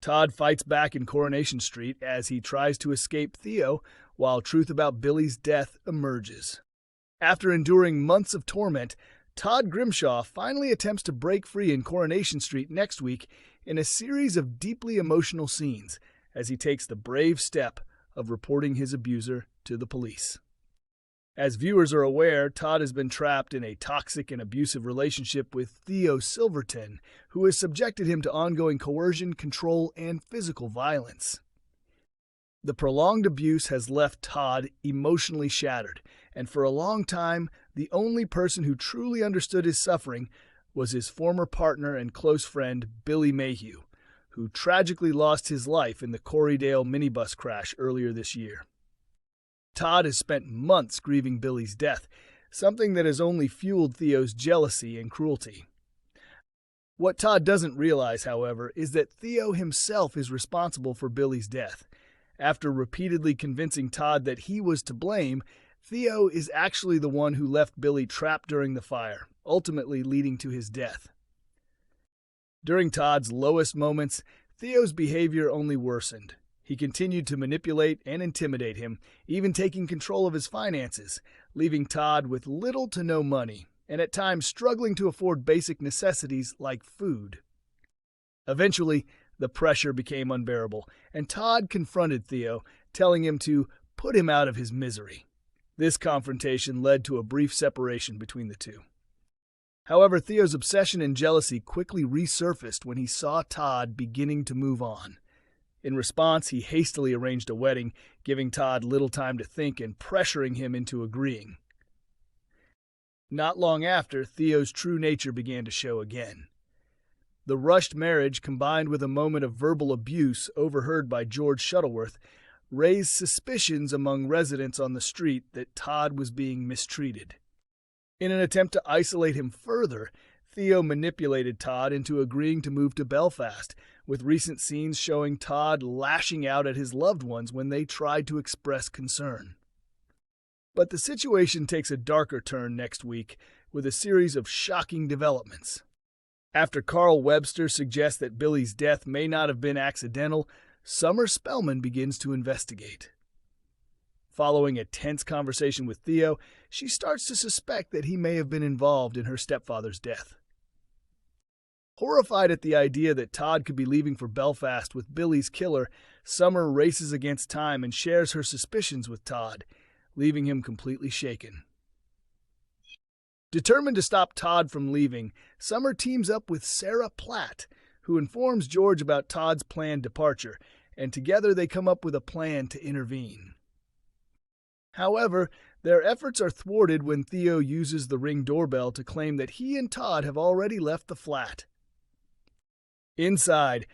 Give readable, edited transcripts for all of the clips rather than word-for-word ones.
Todd fights back in Coronation Street as he tries to escape Theo while truth about Billy's death emerges. After enduring months of torment, Todd Grimshaw finally attempts to break free in Coronation Street next week in a series of deeply emotional scenes as he takes the brave step of reporting his abuser to the police. As viewers are aware, Todd has been trapped in a toxic and abusive relationship with Theo Silverton, who has subjected him to ongoing coercion, control, and physical violence. The prolonged abuse has left Todd emotionally shattered, and for a long time, the only person who truly understood his suffering was his former partner and close friend, Billy Mayhew, who tragically lost his life in the Corrie minibus crash earlier this year. Todd has spent months grieving Billy's death, something that has only fueled Theo's jealousy and cruelty. What Todd doesn't realize, however, is that Theo himself is responsible for Billy's death. After repeatedly convincing Todd that he was to blame, Theo is actually the one who left Billy trapped during the fire, ultimately leading to his death. During Todd's lowest moments, Theo's behavior only worsened. He continued to manipulate and intimidate him, even taking control of his finances, leaving Todd with little to no money, and at times struggling to afford basic necessities like food. Eventually, the pressure became unbearable, and Todd confronted Theo, telling him to put him out of his misery. This confrontation led to a brief separation between the two. However, Theo's obsession and jealousy quickly resurfaced when he saw Todd beginning to move on. In response, he hastily arranged a wedding, giving Todd little time to think and pressuring him into agreeing. Not long after, Theo's true nature began to show again. The rushed marriage, combined with a moment of verbal abuse overheard by George Shuttleworth, raised suspicions among residents on the street that Todd was being mistreated. In an attempt to isolate him further, Theo manipulated Todd into agreeing to move to Belfast, with recent scenes showing Todd lashing out at his loved ones when they tried to express concern. But the situation takes a darker turn next week with a series of shocking developments. After Carl Webster suggests that Billy's death may not have been accidental, Summer Spellman begins to investigate. Following a tense conversation with Theo, she starts to suspect that he may have been involved in her stepfather's death. Horrified at the idea that Todd could be leaving for Belfast with Billy's killer, Summer races against time and shares her suspicions with Todd, leaving him completely shaken. Determined to stop Todd from leaving, Summer teams up with Sarah Platt, who informs George about Todd's planned departure, and together they come up with a plan to intervene. However, their efforts are thwarted when Theo uses the Ring doorbell to claim that he and Todd have already left the flat. Inside,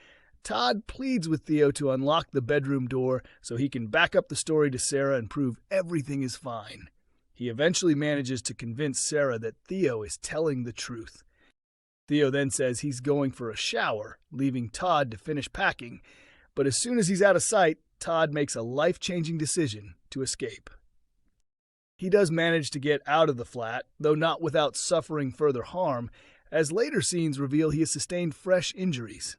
Todd pleads with Theo to unlock the bedroom door so he can back up the story to Sarah and prove everything is fine. He eventually manages to convince Sarah that Theo is telling the truth. Theo then says he's going for a shower, leaving Todd to finish packing, but as soon as he's out of sight, Todd makes a life-changing decision to escape. He does manage to get out of the flat, though not without suffering further harm, as later scenes reveal he has sustained fresh injuries.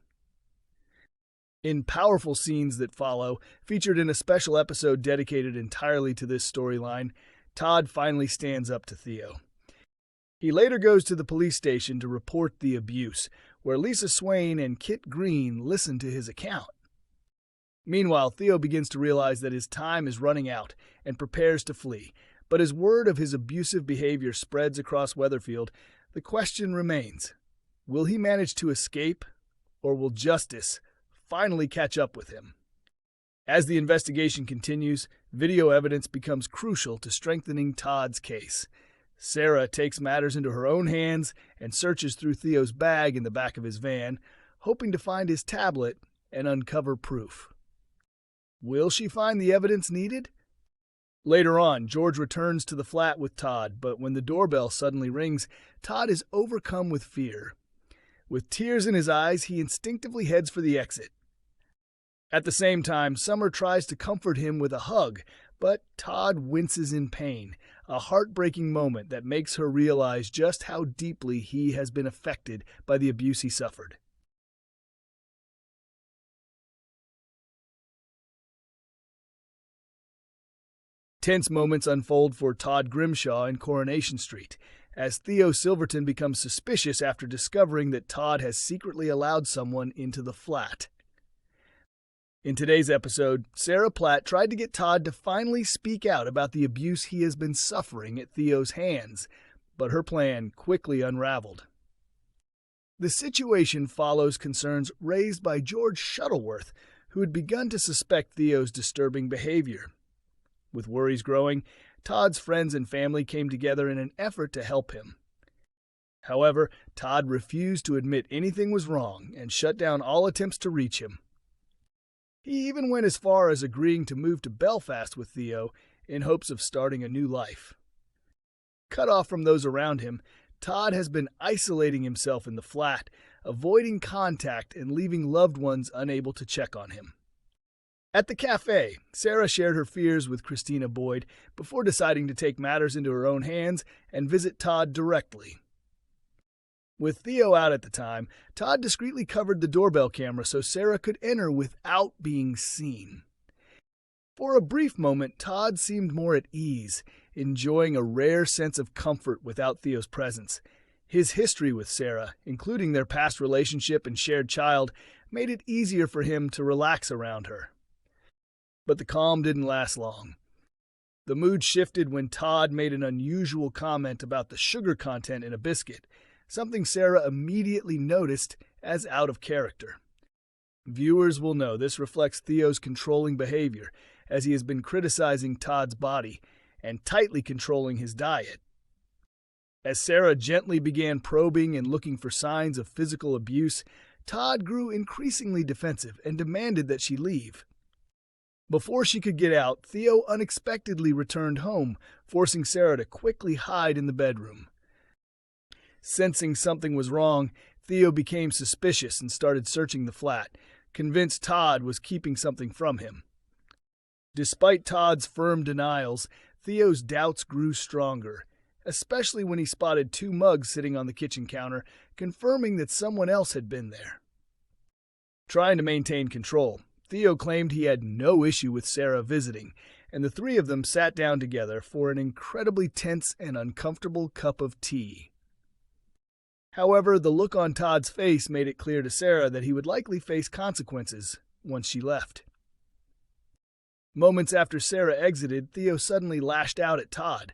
In powerful scenes that follow, featured in a special episode dedicated entirely to this storyline, Todd finally stands up to Theo. He later goes to the police station to report the abuse, where Lisa Swain and Kit Green listen to his account. Meanwhile, Theo begins to realize that his time is running out and prepares to flee, but as word of his abusive behavior spreads across Weatherfield, the question remains: will he manage to escape, or will justice finally catch up with him? As the investigation continues, video evidence becomes crucial to strengthening Todd's case. Sarah takes matters into her own hands and searches through Theo's bag in the back of his van, hoping to find his tablet and uncover proof. Will she find the evidence needed? Later on, George returns to the flat with Todd, but when the doorbell suddenly rings, Todd is overcome with fear. With tears in his eyes, he instinctively heads for the exit. At the same time, Summer tries to comfort him with a hug, but Todd winces in pain, a heartbreaking moment that makes her realize just how deeply he has been affected by the abuse he suffered. Tense moments unfold for Todd Grimshaw in Coronation Street, as Theo Silverton becomes suspicious after discovering that Todd has secretly allowed someone into the flat. In today's episode, Sarah Platt tried to get Todd to finally speak out about the abuse he has been suffering at Theo's hands, but her plan quickly unraveled. The situation follows concerns raised by George Shuttleworth, who had begun to suspect Theo's disturbing behavior. With worries growing, Todd's friends and family came together in an effort to help him. However, Todd refused to admit anything was wrong and shut down all attempts to reach him. He even went as far as agreeing to move to Belfast with Theo in hopes of starting a new life. Cut off from those around him, Todd has been isolating himself in the flat, avoiding contact and leaving loved ones unable to check on him. At the cafe, Sarah shared her fears with Christina Boyd before deciding to take matters into her own hands and visit Todd directly. With Theo out at the time, Todd discreetly covered the doorbell camera so Sarah could enter without being seen. For a brief moment, Todd seemed more at ease, enjoying a rare sense of comfort without Theo's presence. His history with Sarah, including their past relationship and shared child, made it easier for him to relax around her. But the calm didn't last long. The mood shifted when Todd made an unusual comment about the sugar content in a biscuit, something Sarah immediately noticed as out of character. Viewers will know this reflects Theo's controlling behavior, as he has been criticizing Todd's body and tightly controlling his diet. As Sarah gently began probing and looking for signs of physical abuse, Todd grew increasingly defensive and demanded that she leave. Before she could get out, Theo unexpectedly returned home, forcing Sarah to quickly hide in the bedroom. Sensing something was wrong, Theo became suspicious and started searching the flat, convinced Todd was keeping something from him. Despite Todd's firm denials, Theo's doubts grew stronger, especially when he spotted 2 mugs sitting on the kitchen counter, confirming that someone else had been there. Trying to maintain control, Theo claimed he had no issue with Sarah visiting, and the 3 of them sat down together for an incredibly tense and uncomfortable cup of tea. However, the look on Todd's face made it clear to Sarah that he would likely face consequences once she left. Moments after Sarah exited, Theo suddenly lashed out at Todd.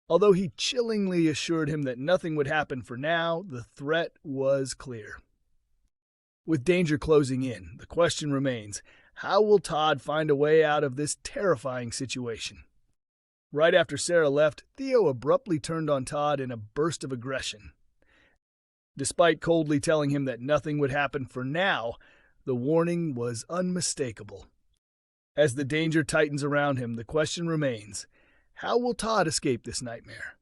Although he chillingly assured him that nothing would happen for now, the threat was clear. With danger closing in, the question remains, how will Todd find a way out of this terrifying situation? Right after Sarah left, Theo abruptly turned on Todd in a burst of aggression. Despite coldly telling him that nothing would happen for now, the warning was unmistakable. As the danger tightens around him, the question remains, how will Todd escape this nightmare?